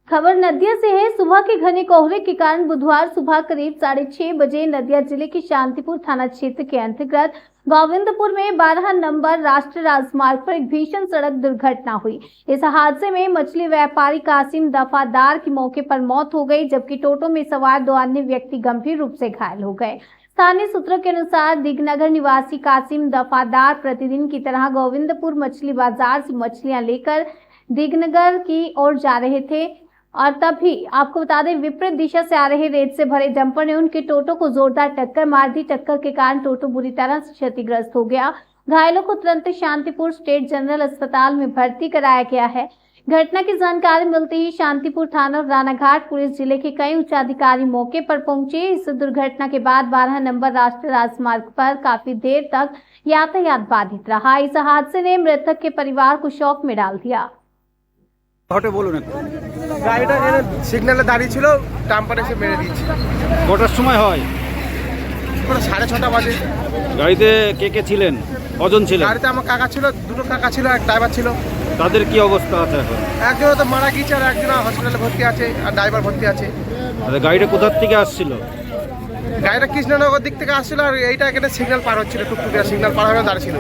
खबर नदिया से है। सुबह के घने कोहरे के कारण बुधवार सुबह करीब 6:30 बजे नदिया जिले के शांतिपुर थाना क्षेत्र के अंतर्गत गोविंदपुर में 12 नंबर राष्ट्रीय राजमार्ग पर एक भीषण सड़क दुर्घटना हुई। इस हादसे में मछली व्यापारी कासिम दफादार की मौके पर मौत हो गई, जबकि टोटो में सवार 2 अन्य व्यक्ति गंभीर रूप से घायल हो गए। स्थानीय सूत्रों के अनुसार दिगनगर निवासी कासिम दफादार प्रतिदिन की तरह गोविंदपुर मछली बाजार से मछलियां लेकर दिगनगर की ओर जा रहे थे और तभी आपको बता दें, विपरीत दिशा से आ रहे रेत से भरे डंपर ने उनके टोटो को जोरदार टक्कर मार दी। टक्कर के कारण टोटो बुरी तरह से क्षतिग्रस्त हो गया। घायलों को तुरंत शांतिपुर स्टेट जनरल अस्पताल में भर्ती कराया गया है। घटना की जानकारी मिलते ही शांतिपुर थाना और रानाघाट पुलिस जिले के कई उच्च अधिकारी मौके पर पहुंचे। इस दुर्घटना के बाद 12 नंबर राष्ट्रीय राजमार्ग पर काफी देर तक यातायात बाधित रहा। इस हादसे ने मृतक के परिवार को शौक में डाल दिया। হটে বলুন একটু। গাড়িটা এখানে সিগন্যালে দাঁড়িয়ে ছিল, ডাম্পার এসে মেরে দিয়েছে। কটার সময় হয়? পুরো 6:30 বাজে। গাড়িতে কে কে ছিলেন, কজন ছিলেন? গাড়িতে আমার কাকা ছিল, দুটো কাকা ছিল, এক ড্রাইভার ছিল। তাদের কি অবস্থা আছে এখন? একজন তো মারা গিয়েছে আর একজন হসপিটালে ভর্তি আছে আর ড্রাইভার ভর্তি আছে। আরে গাড়িটা কোথা থেকে আসছিল? গাড়িটা কৃষ্ণনগর দিক থেকে আসছিল আর এইটা এখানে সিগন্যাল পার হচ্ছিল, টুকটুকি সিগন্যাল পার হয়ে দাঁড়িয়ে ছিল।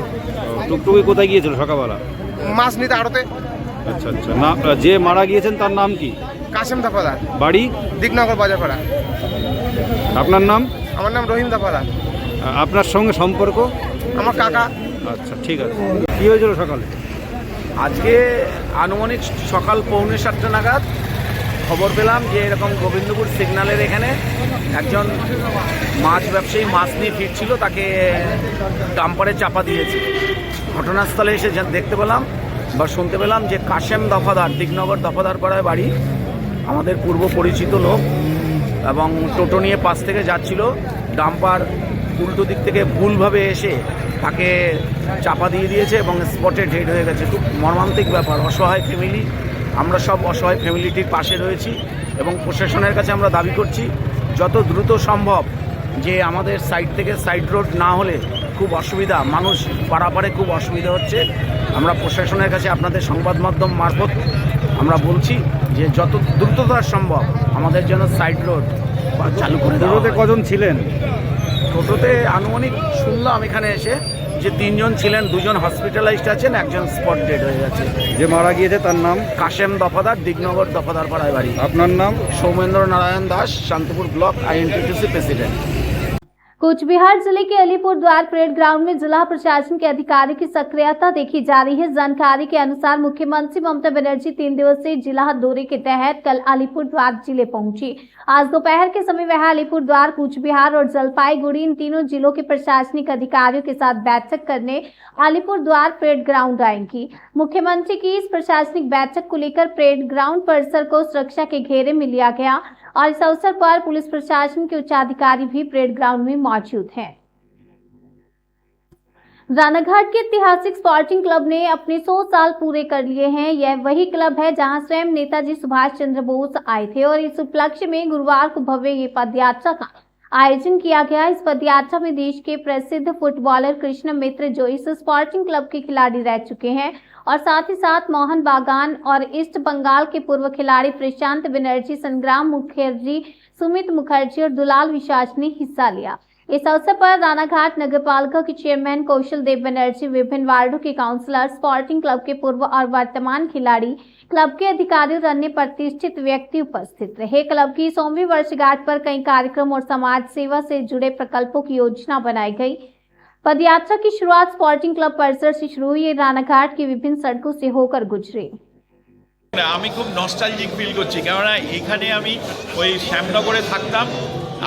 টুকটুকি কোথায় গিয়েছিল সকালবেলা? মাছ নিতে আড়তে। আচ্ছা আচ্ছা, না যে মারা গিয়েছেন তার নাম কি? কাসেম দফাদার, বাড়ি? দিগনগর বাজারপাড়া। আপনার নাম? আমার নাম রহিম দফাদার। আপনার সঙ্গে সম্পর্ক? আমার কাকা। আচ্ছা ঠিক আছে। কি হয়েছিল সকালে? আজকে আনুমানিক সকাল 6:45 নাগাদ খবর পেলাম যে এরকম গোবিন্দপুর সিগন্যালের এখানে একজন মাছ ব্যবসায়ী মাছ নিয়ে ফিরছিল, তাকে ডাম্পারে চাপা দিয়েছে। ঘটনাস্থলে এসে দেখতে পেলাম বা শুনতে পেলাম যে কাশেম দফাদার, দিগনগর দফাদার পাড়ায় বাড়ি, আমাদের পূর্ব পরিচিত লোক, এবং টোটো নিয়ে পাশ থেকে যাচ্ছিল। ডাম্পার উল্টো দিক থেকে ভুলভাবে এসে তাকে চাপা দিয়ে দিয়েছে এবং স্পটে ডেড হয়ে গেছে। খুব মর্মান্তিক ব্যাপার। অসহায় ফ্যামিলি, আমরা সব অসহায় ফ্যামিলিটির পাশে রয়েছি এবং প্রশাসনের কাছে আমরা দাবি করছি যত দ্রুত সম্ভব যে আমাদের সাইড থেকে সাইড রোড না হলে খুব অসুবিধা, মানুষ পারাপারে খুব অসুবিধা হচ্ছে। আমরা প্রশাসনের কাছে আপনাদের সংবাদ মাধ্যম মারফত আমরা বলছি যে যত দ্রুততার সম্ভব আমাদের যেন সাইড রোড চালু করে দেওয়া হয়। কজন ছিলেন? টোটোতে আনুমানিক শুনলাম এখানে এসে যে 3 জন ছিলেন, 2 জন হসপিটালাইজড আছেন, একজন স্পট ডেড হয়ে গেছে। যে মারা গিয়েছে তার নাম? কাশেম দফাদার, দিগনগর দফাদার পাড়ায় বাড়ি। আপনার নাম? Soumendra Narayan Das, Shantipur block INTTC president. Cooch Behar जिले के अलीपुर द्वार परेड ग्राउंड में जिला प्रशासन के अधिकारी की सक्रियता देखी जा रही है। जानकारी के अनुसार मुख्यमंत्री ममता बनर्जी 3 दिवसीय जिला दौरे के तहत कल अलीपुर द्वार जिले पहुंची। आज दोपहर के समय वह अलीपुर द्वार, कूच बिहार और जलपाईगुड़ी, इन तीनों जिलों के प्रशासनिक अधिकारियों के साथ बैठक करने अलीपुर द्वार परेड ग्राउंड आएंगी। मुख्यमंत्री की इस प्रशासनिक बैठक को लेकर परेड ग्राउंड परिसर को सुरक्षा के घेरे में लिया गया और इस अवसर पर पुलिस प्रशासन के उच्चाधिकारी भी परेड ग्राउंड में मौजूद हैं। रानाघाट के ऐतिहासिक स्पोर्टिंग क्लब ने अपने 100 साल पूरे कर लिए हैं। यह वही क्लब है जहां स्वयं नेताजी सुभाष चंद्र बोस आए थे और इस उपलक्ष्य में गुरुवार को भव्य ये पदयात्रा का आयोजन किया गया। इस पदयात्रा में देश के प्रसिद्ध फुटबॉलर कृष्ण मित्र, जो इस स्पोर्टिंग क्लब के खिलाड़ी रह चुके हैं, और साथ ही साथ मोहन बागान और ईस्ट बंगाल के पूर्व खिलाड़ी प्रशांत बनर्जी, संग्राम मुखर्जी, सुमित मुखर्जी और दुलाल विश्वास ने हिस्सा लिया। इस अवसर पर रानाघाट नगर पालिका के चेयरमैन कौशल देव बनर्जी, विभिन्न वार्डों के काउंसलर, स्पोर्टिंग क्लब के पूर्व और वर्तमान खिलाड़ी, क्लब के अधिकारी और अन्य प्रतिष्ठित व्यक्ति उपस्थित रहे। क्लब की 100वीं वर्षगांठ पर कई कार्यक्रम और समाज सेवा से जुड़े प्रकल्पों की योजना बनाई गई। पदयात्रा की शुरुआत स्पोर्टिंग क्लब परिसर से शुरू हुई, रानाघाट की विभिन्न सड़कों से होकर गुजरे। আমি খুব নস্টালজিক ফিল করছি, কেননা এখানে আমি ওই শ্যামনগরে থাকতাম।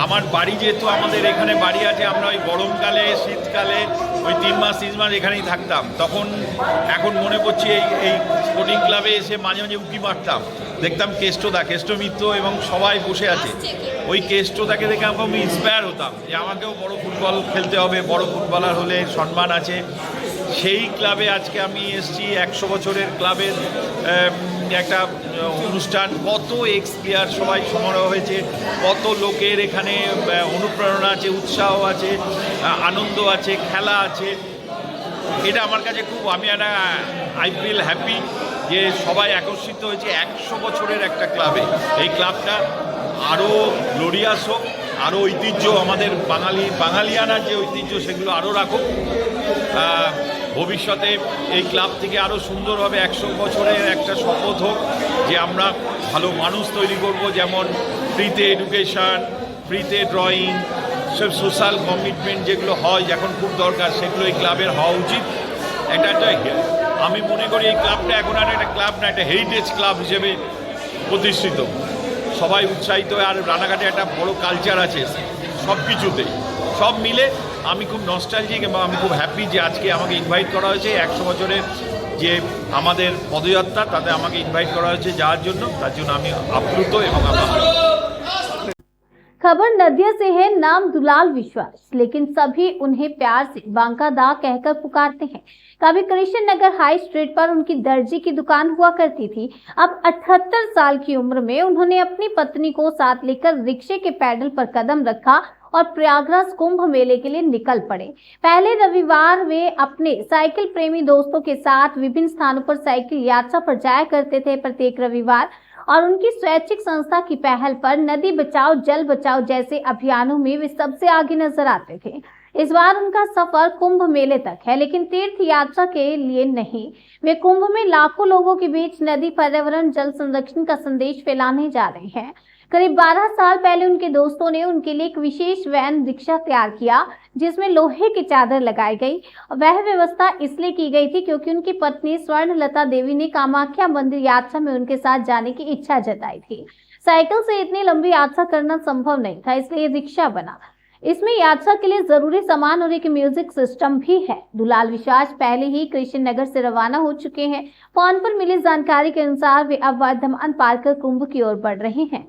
আমার বাড়ি যেহেতু আমাদের এখানে বাড়ি আছে, আমরা ওই গরমকালে শীতকালে ওই 3 মাস 3 মাস এখানেই থাকতাম। তখন এখন মনে পড়ছে এই স্পোর্টিং ক্লাবে এসে মাঝে মাঝে উঁকি মারতাম, দেখতাম কেষ্ট মিত্র এবং সবাই বসে আছে। ওই কেষ্টদাকে দেখে আমি ইন্সপায়ার হতাম যে আমাকেও বড় ফুটবল খেলতে হবে, বড় ফুটবলার হলে সম্মান আছে। সেই ক্লাবে আজকে আমি এসেছি। 100 বছরের ক্লাবের একটা অনুষ্ঠান, কত এক্স প্লেয়ার সবাই সমারোহ হয়েছে, কত লোকের এখানে অনুপ্রেরণা আছে, উৎসাহ আছে, আনন্দ আছে, খেলা আছে। এটা আমার কাছে খুব, আমি একটা আই ফিল হ্যাপি যে সবাই একত্রিত হয়েছে 100 বছরের একটা ক্লাবে। এই ক্লাবটা আরও গ্লোরিয়াস হোক, আরও ঐতিহ্য, আমাদের বাঙালিয়ানার যে ঐতিহ্য সেগুলো আরও রাখুক। ভবিষ্যতে এই ক্লাব থেকে আরও সুন্দরভাবে 100 বছরের একটা শপথ হোক যে আমরা ভালো মানুষ তৈরি করব, যেমন ফ্রিতে এডুকেশান, ফ্রিতে ড্রয়িং, সব সোশ্যাল কমিটমেন্ট যেগুলো হয় এখন খুব দরকার, সেগুলো এই ক্লাবের হওয়া উচিত। এটা আমি মনে করি এই ক্লাবটা এখন আর একটা ক্লাব না, একটা হেরিটেজ ক্লাব হিসেবে প্রতিষ্ঠিত। সবাই উৎসাহিত, আর রানাঘাটে একটা বড় কালচার আছে সব কিছুতেই। সব মিলে আমি খুব নস্টালজিক এবং আমি খুব হ্যাপি যে আজকে আমাকে ইনভাইট করা হয়েছে 100 বছরের যে আমাদের পদযাত্রা, তাতে আমাকে ইনভাইট করা হয়েছে যাওয়ার জন্য। তার জন্য আমি আপ্লুত এবং खबर नदिया से है। नाम दुलाल विश्वास, लेकिन सभी उन्हें प्यार से बांका दा कहकर पुकारते हैं। कभी कृष्ण नगर हाई स्ट्रीट पर उनकी दर्जी की दुकान हुआ करती थी। अब 78 साल की उम्र में उन्होंने अपनी पत्नी को साथ लेकर रिक्शे के पैडल पर कदम रखा और प्रयागराज कुंभ मेले के लिए निकल पड़े। पहले रविवार वे अपने साइकिल प्रेमी दोस्तों के साथ विभिन्न स्थानों पर साइकिल यात्रा पर जाया करते थे प्रत्येक रविवार, और उनकी स्वैच्छिक संस्था की पहल पर नदी बचाओ जल बचाओ जैसे अभियानों में वे सबसे आगे नजर आते थे। इस बार उनका सफर कुंभ मेले तक है, लेकिन तीर्थ यात्रा के लिए नहीं। वे कुंभ में लाखों लोगों के बीच नदी, पर्यावरण, जल संरक्षण का संदेश फैलाने जा रहे हैं। करीब 12 साल पहले उनके दोस्तों ने उनके लिए एक विशेष वैन रिक्शा तैयार किया, जिसमें लोहे की चादर लगाई गई। वह व्यवस्था इसलिए की गई थी क्योंकि उनकी पत्नी स्वर्णलता देवी ने कामाख्या मंदिर यात्रा में उनके साथ जाने की इच्छा जताई थी। साइकिल से इतनी लंबी यात्रा करना संभव नहीं था, इसलिए रिक्शा बना। इसमें यात्रा के लिए जरूरी सामान और एक म्यूजिक सिस्टम भी है। दुलाल विश्वास पहले ही कृष्ण नगर से रवाना हो चुके हैं। फोन पर मिली जानकारी के अनुसार वे अब वर्धमान पार कर कुंभ की ओर बढ़ रहे हैं।